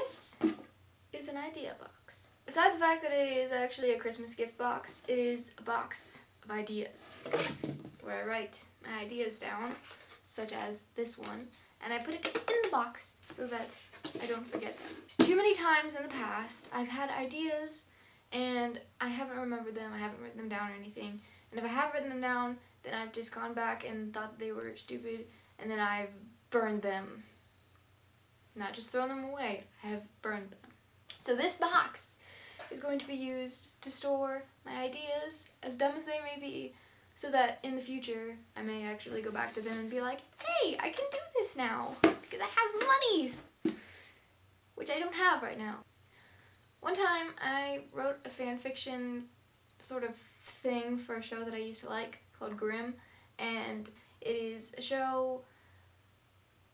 This is an idea box. Besides the fact that it is actually a Christmas gift box, it is a box of ideas where I write my ideas down, such as this one, and I put it in the box so that I don't forget them. Too many times in the past I've had ideas and I haven't remembered them, I haven't written them down or anything, and if I have written them down, then I've just gone back and thought they were stupid, and then I've burned them. Not just thrown them away, I have burned them. So this box is going to be used to store my ideas, as dumb as they may be, so that in the future I may actually go back to them and be like, hey, I can do this now because I have money, which I don't have right now. One time I wrote a fan fiction sort of thing for a show that I used to like called Grimm, and it is a show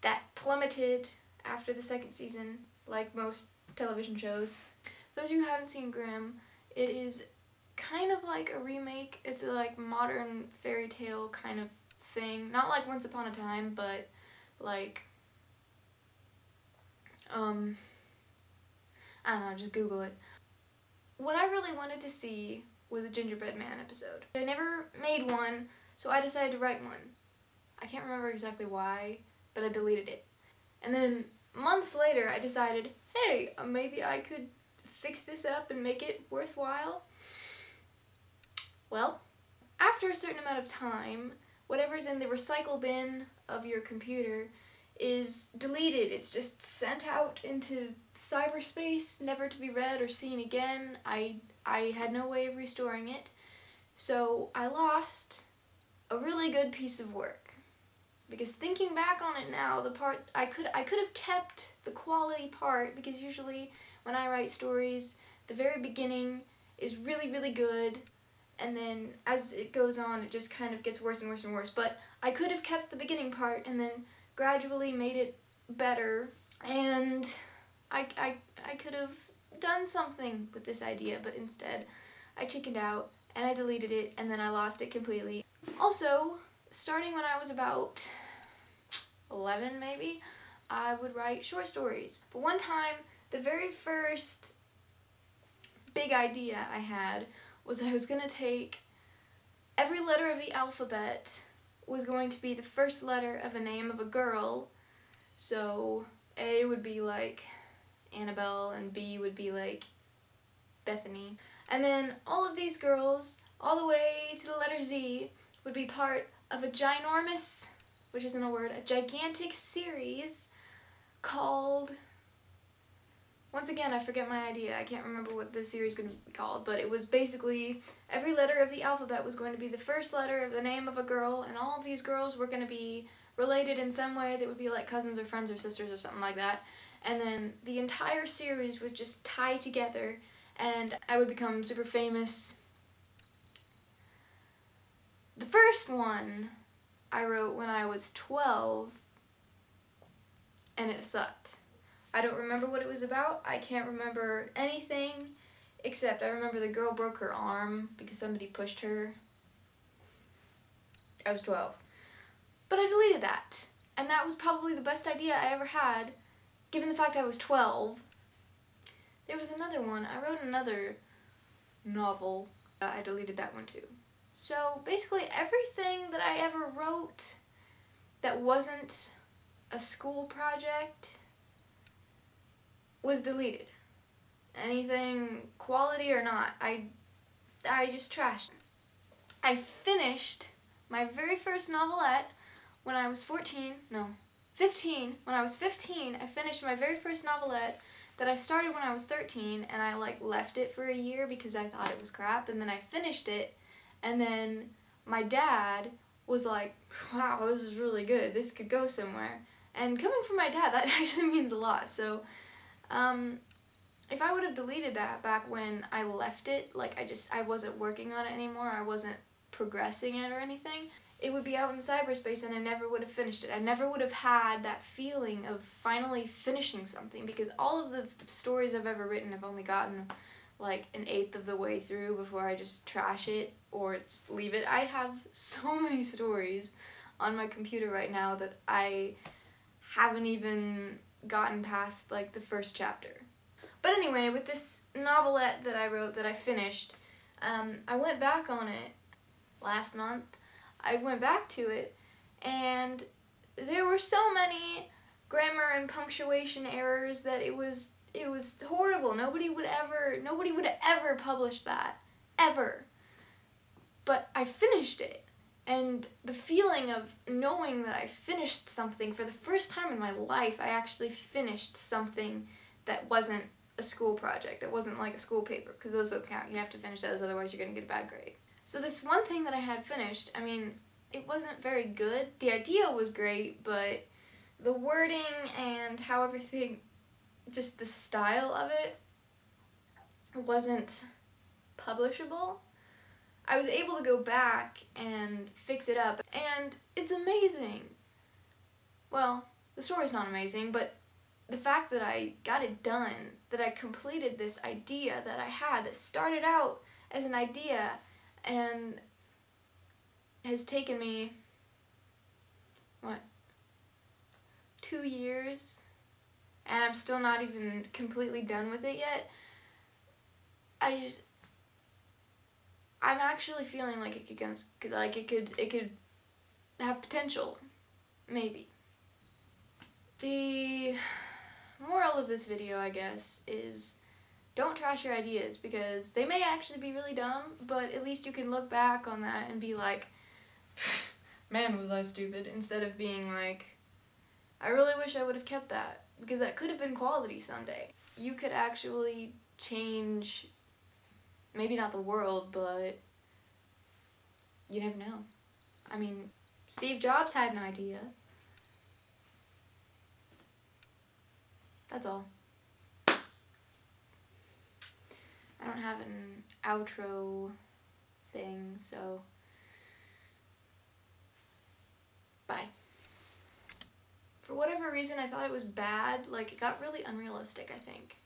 that plummeted after the second season, like most television shows. Those of you who haven't seen Grimm, it is kind of like a remake. It's a like modern fairy tale kind of thing. Not like Once Upon a Time, but like, I don't know, just Google it. What I really wanted to see was a Gingerbread Man episode. I never made one, so I decided to write one. I can't remember exactly why, but I deleted it. And then months later I decided, hey, maybe I could fix this up and make it worthwhile. Well, after a certain amount of time, whatever's in the recycle bin of your computer is deleted. It's just sent out into cyberspace, never to be read or seen again. I had no way of restoring it, so I lost a really good piece of work. Because thinking back on it now, the part I could have kept the quality part, because usually when I write stories, the very beginning is really, really good, and then as it goes on, it just kind of gets worse and worse and worse. But I could have kept the beginning part and then gradually made it better, and I could have done something with this idea, but instead I chickened out and I deleted it, and then I lost it completely. Also, starting when I was about 11 maybe, I would write short stories. But one time, the very first big idea I had was I was going to take every letter of the alphabet was going to be the first letter of a name of a girl. So A would be like Annabelle and B would be like Bethany. And then all of these girls, all the way to the letter Z, would be part of a ginormous, which isn't a word, a gigantic series called, once again I forget my idea, I can't remember what the series is going to be called, but it was basically every letter of the alphabet was going to be the first letter of the name of a girl, and all of these girls were going to be related in some way that would be like cousins or friends or sisters or something like that, and then the entire series would just tie together and I would become super famous. The first one I wrote when I was 12, and it sucked. I don't remember what it was about. I can't remember anything, except I remember the girl broke her arm because somebody pushed her. I was 12. But I deleted that, and that was probably the best idea I ever had, given the fact I was 12. There was another one. I wrote another novel. I deleted that one too. So basically everything that I ever wrote that wasn't a school project was deleted. Anything quality or not, I just trashed. I finished my very first novelette when I was 15. When I was 15, I finished my very first novelette that I started when I was 13, and I like left it for a year because I thought it was crap, and then I finished it, and then my dad was like, wow, this is really good, this could go somewhere. And coming from my dad, that actually means a lot. So if I would have deleted that back when I left it, like I wasn't working on it anymore, I wasn't progressing it or anything, it would be out in cyberspace and I never would have finished it. I never would have had that feeling of finally finishing something, because all of the stories I've ever written have only gotten like an eighth of the way through before I just trash it or just leave it. I have so many stories on my computer right now that I haven't even gotten past like the first chapter. But anyway, with this novelette that I wrote that I finished, I went back on it last month. I went back to it, and there were so many grammar and punctuation errors that it was horrible. Nobody would ever publish that, ever. But I finished it, and the feeling of knowing that I finished something for the first time in my life, I actually finished something that wasn't a school project. It wasn't like a school paper, because those don't count. You have to finish those, otherwise you're going to get a bad grade. So this one thing that I had finished, I mean, it wasn't very good. The idea was great, but the wording and how everything, just the style of it, wasn't publishable. I was able to go back and fix it up, and it's amazing. Well, the story's not amazing, but the fact that I got it done, that I completed this idea that I had, that started out as an idea and has taken me, 2 years, and I'm still not even completely done with it yet. I'm actually feeling like it could have potential, maybe. The moral of this video, I guess, is don't trash your ideas, because they may actually be really dumb, but at least you can look back on that and be like, man, was I stupid, instead of being like, I really wish I would have kept that, because that could have been quality someday. You could actually change, maybe not the world, but you never know. I mean, Steve Jobs had an idea. That's all. I don't have an outro thing, so bye. For whatever reason, I thought it was bad. Like, it got really unrealistic, I think.